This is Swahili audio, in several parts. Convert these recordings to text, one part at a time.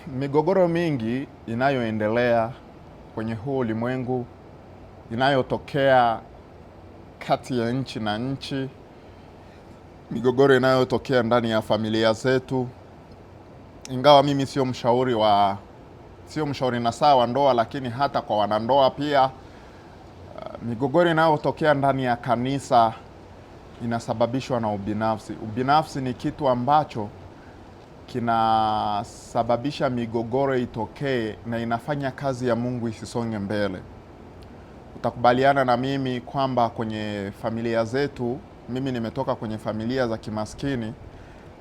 Migogoro mingi inayoendelea kwenye huu ulimwengu, inayotokea kati ya nchi na nchi, migogoro inayotokea ndani ya familia zetu. Ingawa mimi sio mshauri nasaha wa ndoa, lakini hata kwa wanandoa pia, migogoro inayotokea ndani ya kanisa inasababishwa na ubinafsi. Ubinafsi ni kitu ambacho kinasababisha migogoro itokee na inafanya kazi ya Mungu isisonge mbele. Utakubaliana na mimi kwamba kwenye familia zetu, mimi nimetoka kwenye familia za kimaskini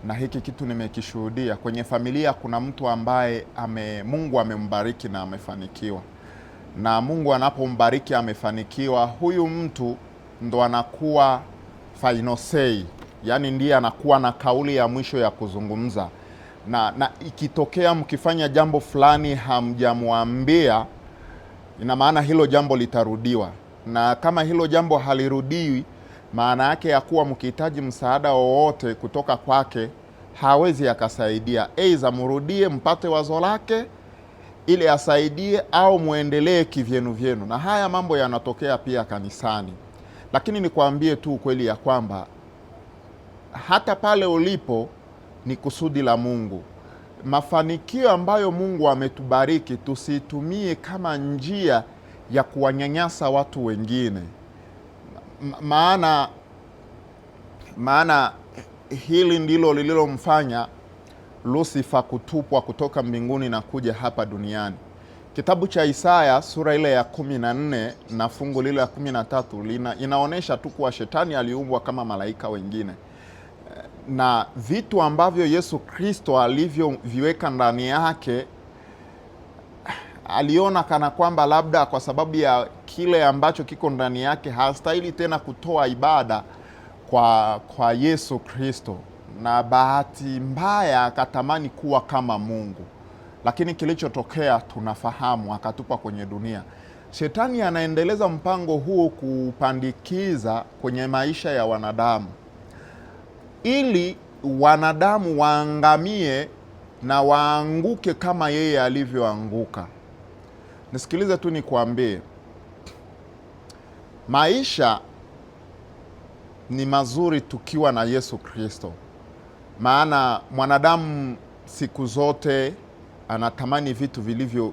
na hiki kitu nimekishuhudia. Kwenye familia kuna mtu ambaye Mungu amembariki na amefanikiwa. Na Mungu anapombariki amefanikiwa, huyu mtu ndo anakuwa final say, yani ndiye anakuwa na kauli ya mwisho ya kuzungumza. Na ikitokea mkifanya jambo fulani hamjamwambia, ina maana hilo jambo litarudiwa. Na kama hilo jambo halirudiwi, maana yake ya kuwa mkihitaji msaada wowote kutoka kwake, hawezi akasaidia. Aidha mrudie mpate wazo lake ili asaidie, au muendelee kivyenu vyenu. Na haya mambo yanatokea pia kanisani. Lakini nikwambie tu ukweli ya kwamba hata pale ulipo ni kusudi la Mungu. Mafanikio ambayo Mungu ametubariki tusitumie kama njia ya kuwanyanyasa watu wengine. Maana hili ndilo lililomfanya Lucifer kutupwa kutoka mbinguni na kuja hapa duniani. Kitabu cha Isaya sura ile ya 14 na fungu lile la 13 inaonyesha tu kuwa shetani aliumbwa kama malaika wengine, na vitu ambavyo Yesu Kristo alivyoviweka ndani yake aliona kana kwamba labda kwa sababu ya kile ambacho kiko ndani yake hastahili tena kutoa ibada kwa Yesu Kristo, na bahati mbaya akatamani kuwa kama Mungu. Lakini kilichotokea tunafahamu, akatupa kwenye dunia. Shetani anaendeleza mpango huo kupandikiza kwenye maisha ya wanadamu, ili wanadamu waangamie na waanguke kama yeye alivyoanguka. Nisikilize tu nikwambie, maisha ni mazuri tukiwa na Yesu Kristo. Maana mwanadamu siku zote anatamani vitu vilivyo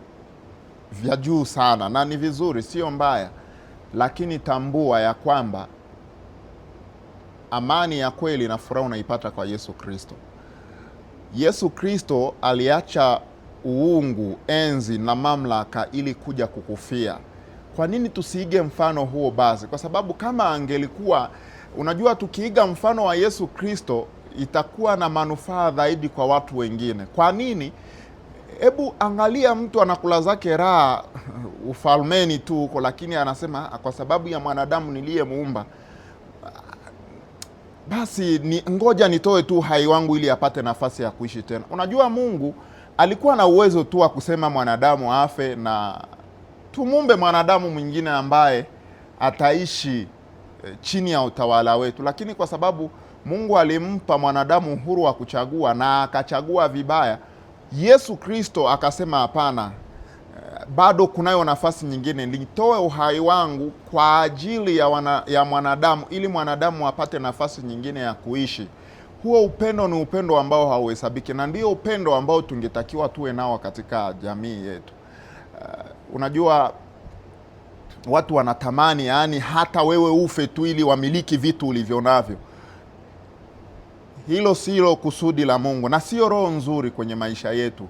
vya juu sana, na ni vizuri, sio mbaya, lakini tambua ya kwamba amani ya kweli na furaha unaipata kwa Yesu Kristo. Yesu Kristo aliacha uungu, enzi na mamlaka ili kuja kukufia. Kwa nini tusiige mfano huo basi? Kwa sababu kama angelikuwa, unajua, tukiiga mfano wa Yesu Kristo itakuwa na manufaa zaidi kwa watu wengine. Kwa nini? Hebu angalia, mtu anakula zake raha ufalmeni tu huko, lakini anasema kwa sababu ya mwanadamu niliyemuumba, basi ngoja nitoe tu uhai wangu ili apate nafasi ya kuishi tena. Unajua, Mungu alikuwa na uwezo tu wa kusema mwanadamu afe na tumuumbe mwanadamu mwingine ambaye ataishi chini ya utawala wetu, lakini kwa sababu Mungu alimpa mwanadamu uhuru wa kuchagua na akachagua vibaya, Yesu Kristo akasema hapana, bado kunayo nafasi nyingine, nitoe uhai wangu kwa ajili ya mwanadamu ili mwanadamu apate nafasi nyingine ya kuishi. Huo upendo ni upendo ambao hauhesabiki, na ndio upendo ambao tungetakiwa tuwe nao katika jamii yetu. Unajua, watu wanatamani yani hata wewe ufe tu ili wamiliki vitu ulivyo navyo. Hilo silo kusudi la Mungu na sio roho nzuri kwenye maisha yetu.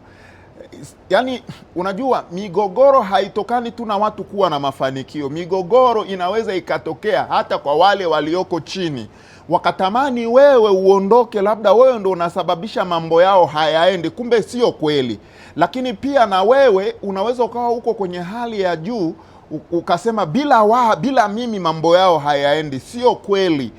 Yani unajua, migogoro haitokani tu na watu kuwa na mafanikio. Migogoro inaweza ikatokea hata kwa wale walioko chini, wakatamani wewe uondoke, labda wewe ndo unasababisha mambo yao hayaendi, kumbe sio kweli. Lakini pia na wewe unaweza ukawa uko kwenye hali ya juu, ukasema bila mimi mambo yao hayaendi. Sio kweli.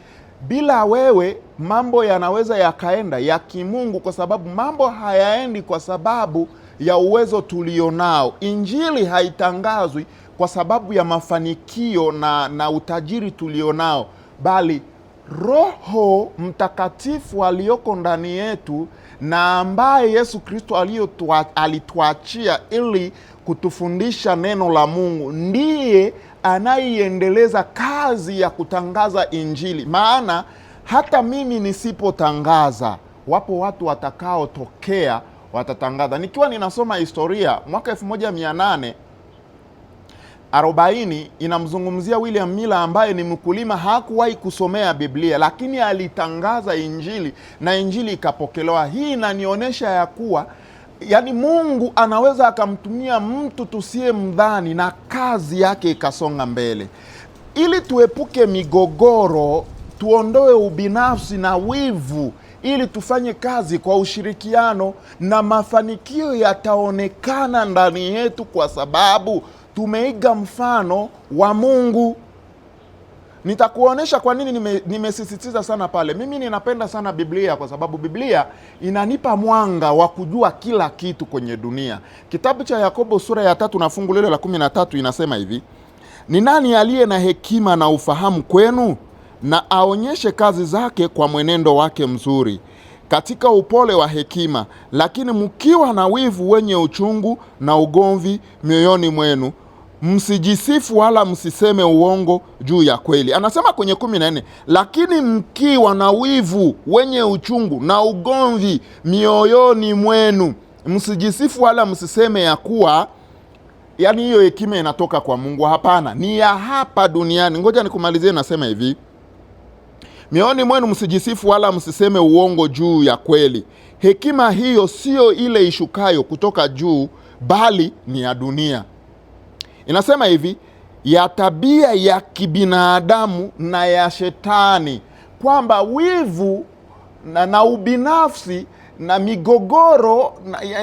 Bila wewe mambo yanaweza yakaenda ya kimungu, kwa sababu mambo hayaendi kwa sababu ya uwezo tulionao. Injili haitangazwi kwa sababu ya mafanikio na utajiri tulionao, bali Roho Mtakatifu aliyoko ndani yetu na ambaye Yesu Kristo alituachia ili kutufundisha neno la Mungu, ndiye anaiendeleza kazi ya kutangaza Injili. Maana hata mimi nisipotangaza, wapo watu watakaotokea watatangaza. Nikiwa ninasoma historia, mwaka 1840 inamzungumzia William Miller ambaye ni mkulima, hakuwahi kusomea Biblia, lakini alitangaza Injili na Injili ikapokelewa. Hii inanionyesha ya kuwa yaani Mungu anaweza akamtumia mtu tusiye mdhani na kazi yake ikasonga mbele. Ili tuepuke migogoro, tuondoe ubinafsi na wivu, ili tufanye kazi kwa ushirikiano, na mafanikio yataonekana ndani yetu kwa sababu tumeiga mfano wa Mungu. Nitakuonesha kwa nini nimesisitiza sana pale. Mimi ninapenda sana Biblia kwa sababu Biblia inanipa mwanga wa kujua kila kitu kwenye dunia. Kitabu cha Yakobo sura ya 3 na fungu lile la 13 inasema hivi: ni nani aliye na hekima na ufahamu kwenu? Na aonyeshe kazi zake kwa mwenendo wake mzuri katika upole wa hekima. Lakini mkiwa na wivu wenye uchungu na ugomvi mioyoni mwenu, msijisifu wala msiseme uongo juu ya kweli. Anasema kwenye 14, lakini mkiwa na wivu wenye uchungu na ugomvi mioyoni mwenu, msijisifu wala msiseme ya kuwa, yani hiyo hekima inatoka kwa Mungu. Hapana, ni ya hapa duniani. Ngoja nikumalizie, nasema hivi: mioyoni mwenu msijisifu wala msiseme uongo juu ya kweli. Hekima hiyo sio ile ishukayo kutoka juu, bali ni ya dunia. Inasema hivi, ya tabia ya kibinadamu na ya shetani, kwamba wivu na ubinafsi na migogoro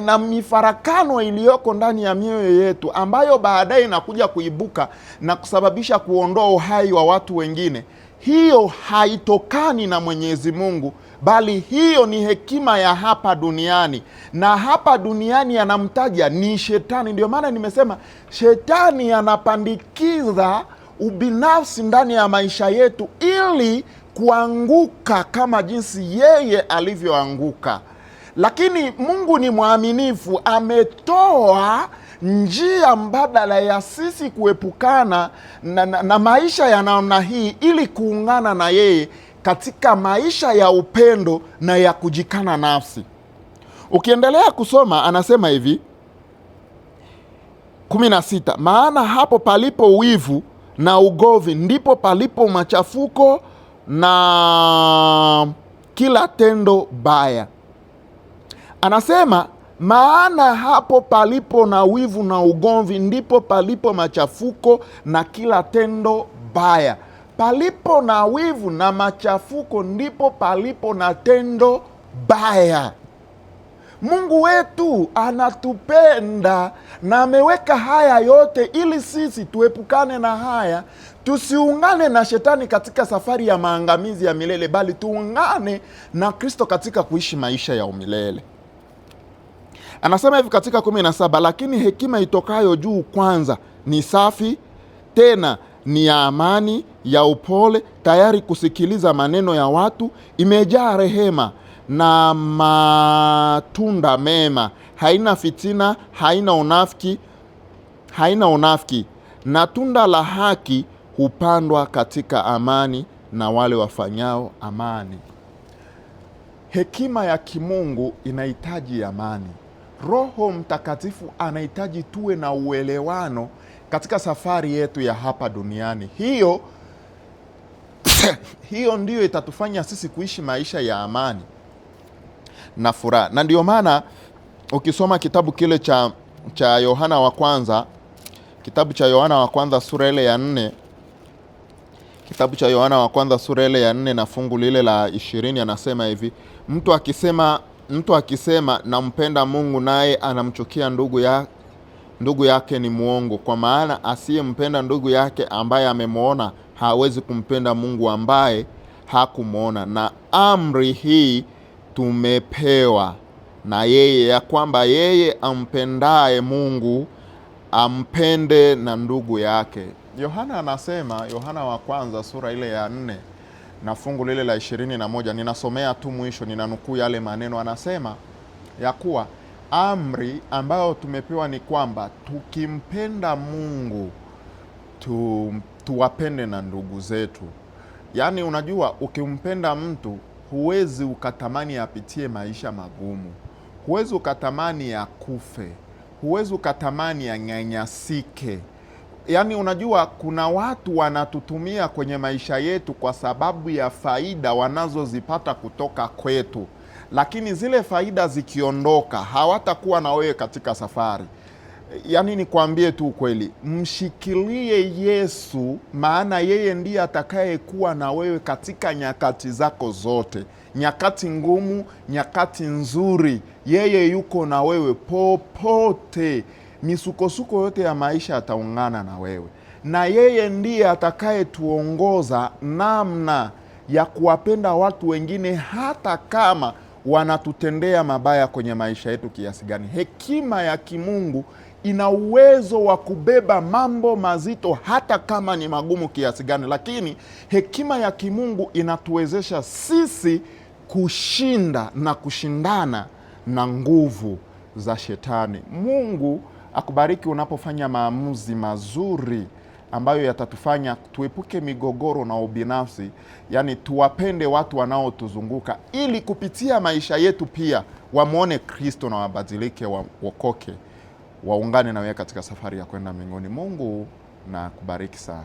na mifarakano iliyoko ndani ya mioyo yetu, ambayo baadaye inakuja kuibuka na kusababisha kuondoa uhai wa watu wengine, hiyo haitokani na Mwenyezi Mungu, bali hiyo ni hekima ya hapa duniani. Na hapa duniani anamtaja ni shetani. Ndio maana nimesema shetani anapandikiza ubinafsi ndani ya maisha yetu ili kuanguka kama jinsi yeye alivyoanguka. Lakini Mungu ni mwaminifu, ametoa njia mbadala ya sisi kuepukana na maisha ya namna hii, ili kuungana na yeye katika maisha ya upendo na ya kujikana nafsi. Ukiendelea kusoma anasema hivi 16, maana hapo palipo wivu na ugomvi ndipo palipo machafuko na kila tendo baya. Anasema maana hapo palipo na wivu na ugomvi ndipo palipo machafuko na kila tendo baya. Palipo na wivu na machafuko ndipo palipo na tendo baya. Mungu wetu anatupenda na ameweka haya yote ili sisi tuepukane na haya, tusiungane na shetani katika safari ya maangamizi ya milele, bali tuungane na Kristo katika kuishi maisha ya umilele. Anasema hivi katika 17, lakini hekima itokayo juu kwanza ni safi, tena ni ya amani, ya upole, tayari kusikiliza maneno ya watu, imejaa rehema na matunda mema, haina fitina, haina unafiki, na tunda la haki hupandwa katika amani na wale wafanyao amani. Hekima ya kimungu inahitaji amani. Roho Mtakatifu anahitaji tuwe na uelewano katika safari yetu ya hapa duniani. Hiyo ndiyo itatufanya sisi kuishi maisha ya amani na furaha. Na ndio maana ukisoma kitabu kile cha Yohana wa kwanza, kitabu cha Yohana wa kwanza sura ile ya 4, kitabu cha Yohana wa kwanza sura ile ya 4 na fungu lile la 20, anasema hivi: mtu akisema nampenda Mungu naye anamchukia ndugu yake ni muongo, kwa maana asiyempenda ndugu yake ambaye amemwona hawezi kumpenda Mungu ambaye hakumwona. Na amri hii tumepewa na yeye, ya kwamba yeye ampendaye Mungu ampende na ndugu yake. Yohana anasema, Yohana wa kwanza sura ile ya 4 na fungu lile la 21, ninasomea tu mwisho, ninanukuu yale maneno. Anasema ya kuwa amri ambayo tumepewa ni kwamba tukimpenda Mungu tuwapende na ndugu zetu. Yaani unajua, ukimpenda mtu huwezi ukatamani apitie maisha magumu, huwezi ukatamani akufe, huwezi ukatamani anyanyasike. Yaani unajua, kuna watu wanatutumia kwenye maisha yetu kwa sababu ya faida wanazozipata kutoka kwetu, lakini zile faida zikiondoka hawatakuwa na wewe katika safari. Yaani nikwambie tu ukweli, mshikilie Yesu, maana yeye ndiye atakayekuwa na wewe katika nyakati zako zote, nyakati ngumu, nyakati nzuri. Yeye yuko na wewe popote. Misukosuko yote ya maisha ataungana na wewe, na yeye ndiye atakayetuongoza namna ya kuwapenda watu wengine hata kama wanatutendea mabaya kwenye maisha yetu kiasi gani. Hekima ya kimungu ina uwezo wa kubeba mambo mazito hata kama ni magumu kiasi gani, lakini hekima ya kimungu inatuwezesha sisi kushinda na kushindana na nguvu za shetani. Mungu akubariki unapofanya maamuzi mazuri ambayo yatatufanya tuepuke migogoro na ubinafsi, yani tuwapende watu wanaotuzunguka, ili kupitia maisha yetu pia wamwone Kristo na wabadilike, waokoke, waungane na wewe katika safari ya kwenda mbinguni. Mungu na kubariki sana.